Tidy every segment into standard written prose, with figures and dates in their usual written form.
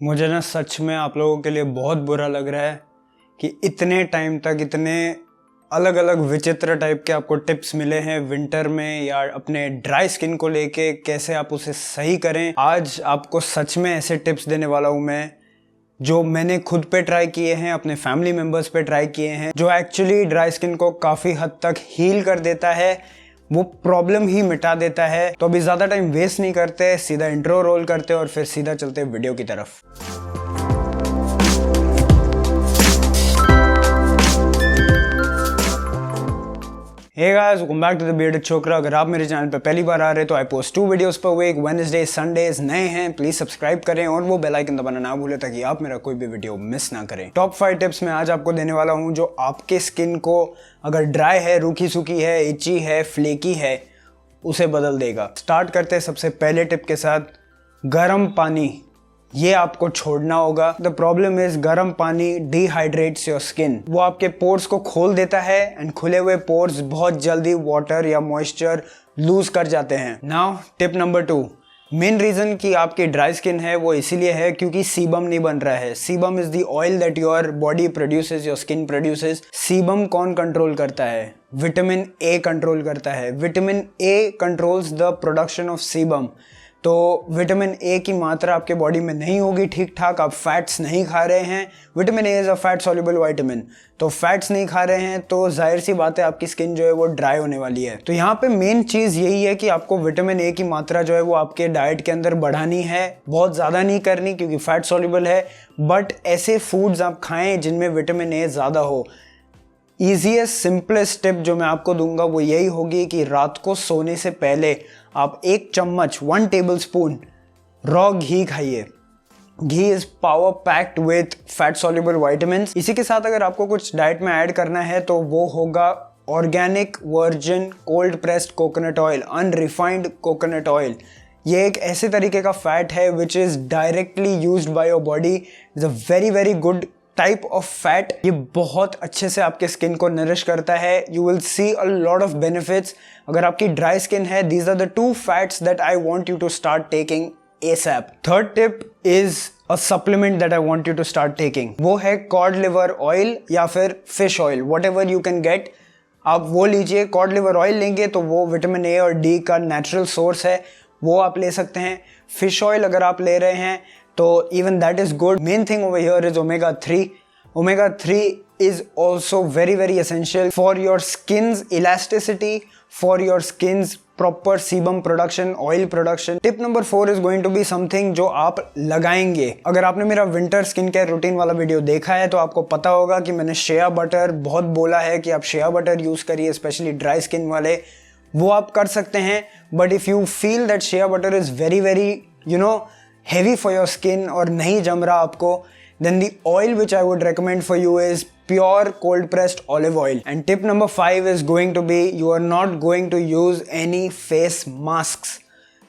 मुझे ना सच में आप लोगों के लिए बहुत बुरा लग रहा है कि इतने टाइम तक इतने अलग अलग विचित्र टाइप के आपको टिप्स मिले हैं विंटर में या अपने ड्राई स्किन को लेके कैसे आप उसे सही करें। आज आपको सच में ऐसे टिप्स देने वाला हूँ मैं जो मैंने खुद पे ट्राई किए हैं, अपने फैमिली मेम्बर्स पे ट्राई किए हैं, जो एक्चुअली ड्राई स्किन को काफ़ी हद तक हील कर देता है, वो प्रॉब्लम ही मिटा देता है। तो अभी ज़्यादा टाइम वेस्ट नहीं करते, सीधा इंट्रो रोल करते और फिर सीधा चलते वीडियो की तरफ। Hey guys, welcome back to the bearded Chokra. अगर आप मेरे चैनल पर पहली बार आ रहे हैं तो I post 2 videos per week, Wednesday Sundays. नए हैं प्लीज सब्सक्राइब करें और वो बेल आइकन दबाना ना भूलें ताकि आप मेरा कोई भी वीडियो मिस ना करें। टॉप 5 टिप्स मैं आज आपको देने वाला हूं जो आपके स्किन को अगर ड्राई है, रूखी सूखी है, इची है, फ्लेकी है, उसे बदल देगा। स्टार्ट करते हैं सबसे पहले टिप के साथ, गर्म पानी। ये आपको छोड़ना होगा। द प्रॉब्लम इज गर्म पानी डिहाइड्रेट्स योर स्किन। वो आपके पोर्स को खोल देता है एंड खुले हुए पोर्स बहुत जल्दी वाटर या मॉइस्चर लूज कर जाते हैं। Now tip number 2, main reason कि आपकी ड्राई स्किन है वो इसीलिए है क्योंकि सीबम नहीं बन रहा है। Sebum is the oil that your body produces, your skin produces. Sebum कौन कंट्रोल करता है? विटामिन ए कंट्रोल करता है। Vitamin A controls the production of sebum. तो विटामिन ए की मात्रा आपके बॉडी में नहीं होगी ठीक ठाक, आप फैट्स नहीं खा रहे हैं। Vitamin A is a fat soluble vitamin, तो फैट्स नहीं खा रहे हैं तो जाहिर सी बात है आपकी स्किन जो है वो ड्राई होने वाली है। तो यहाँ पे मेन चीज़ यही है कि आपको विटामिन ए की मात्रा जो है वो आपके डाइट के अंदर बढ़ानी है, बहुत ज़्यादा नहीं करनी क्योंकि फैट सॉल्युबल है, बट ऐसे फूड्स आप खाएं जिनमें विटामिन ए ज़्यादा हो। ईजीएस्ट सिंपलेस्ट टिप जो मैं आपको दूंगा वो यही होगी कि रात को सोने से पहले आप 1 चम्मच 1 टेबलस्पून रॉ घी खाइए। Ghee is power packed with fat soluble vitamins. इसी के साथ अगर आपको कुछ डाइट में ऐड करना है तो वो होगा organic virgin cold pressed coconut oil, unrefined coconut oil. ये एक ऐसे तरीके का फैट है which is directly used by your body. Is a very very good type of fat. ये बहुत अच्छे से आपके स्किन को नरिश करता है। You will see a lot of benefits. अगर आपकी ड्राई स्किन है, these are the 2 fats that I want you to start taking ASAP। Third tip is a supplement that I want you to start taking. वो है cod liver oil या फिर fish oil, whatever you can get, आप वो लीजिए। Code liver oil लेंगे तो वो विटामिन ए और डी का नेचुरल सोर्स है, वो आप ले सकते हैं। फिश ऑयल अगर आप ले रहे हैं तो even that is good. Main thing over here is omega 3. Omega 3 is also very very essential for your skin's elasticity, for your skin's proper sebum production, oil production. Tip number 4 is going to be something जो आप लगाएंगे। अगर आपने मेरा winter skin care routine वाला video देखा है तो आपको पता होगा कि मैंने शेया बटर बहुत बोला है कि आप शेया बटर यूज करिए, स्पेशली ड्राई स्किन वाले। वो आप कर सकते हैं, but if you feel that shea butter is very very heavy for your skin और नहीं जम रहा आपको, then the oil which I would recommend for you is pure cold pressed olive oil. And tip number 5 is going to be, you are not going to use any face masks.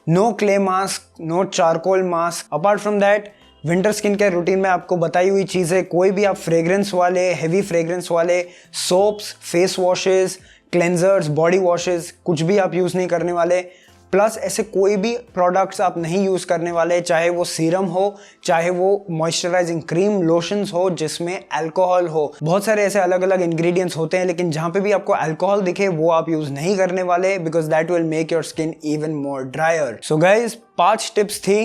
No clay mask, no charcoal mask. Apart from that, winter skin care routine में आपको बताई हुई चीज़ें, कोई भी आप fragrance वाले, heavy fragrance वाले soaps, face washes, cleansers, body washes कुछ भी आप यूज़ नहीं करने वाले। प्लस ऐसे कोई भी प्रोडक्ट्स आप नहीं यूज़ करने वाले, चाहे वो सीरम हो, चाहे वो मॉइस्चराइजिंग क्रीम, लोशंस हो जिसमें अल्कोहल हो। बहुत सारे ऐसे अलग अलग इंग्रेडिएंट्स होते हैं, लेकिन जहाँ पे भी आपको अल्कोहल दिखे वो आप यूज़ नहीं करने वाले, because that will make your skin even more dryer. So guys, 5 tips थी,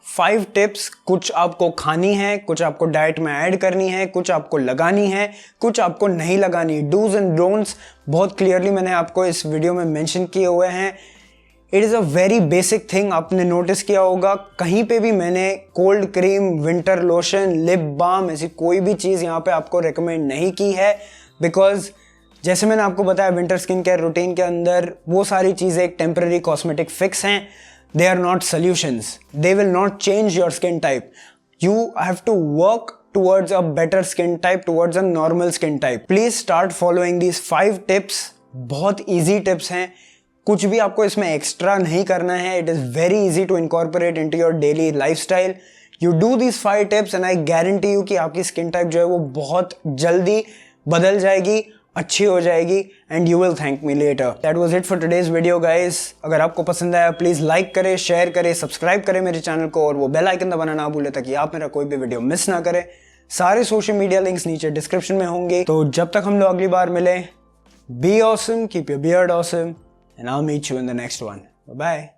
5 टिप्स। कुछ आपको खानी है, कुछ आपको डाइट में ऐड करनी है, कुछ आपको लगानी है, कुछ आपको नहीं लगानी। डूज एंड डोंट्स बहुत क्लियरली मैंने आपको इस वीडियो में मेंशन किए हुए हैं। It is a very basic thing. आपने नोटिस किया होगा कहीं पे भी मैंने cold cream, winter lotion, lip balm ऐसी कोई भी चीज़ यहाँ पे आपको रेकमेंड नहीं की है, बिकॉज जैसे मैंने आपको बताया विंटर स्किन केयर रूटीन के अंदर वो सारी चीज़ें एक टेम्पररी कॉस्मेटिक फिक्स हैं। They are not solutions, they will not change your skin type. You have to work towards a better skin type, towards a normal skin type. Please start following these 5 tips. बहुत easy tips हैं, कुछ भी आपको इसमें extra नहीं करना है। It is very easy to incorporate into your daily lifestyle. You do this 5 tips and I guarantee you कि आपकी स्किन टाइप जो है वो बहुत जल्दी बदल जाएगी। अच्छी हो जाएगी and you will thank me later. That was it for today's video guys. अगर आपको पसंद आया प्लीज लाइक करें, शेयर करें, सब्सक्राइब करें मेरे चैनल को और वो बेल आइकन दबाना ना भूलें ताकि आप मेरा कोई भी वीडियो मिस ना करें। सारे सोशल मीडिया लिंक्स नीचे डिस्क्रिप्शन में होंगे। तो जब तक हम लोग अगली बार मिलें, be awesome, keep your beard awesome and I will meet you in the next one. Bye.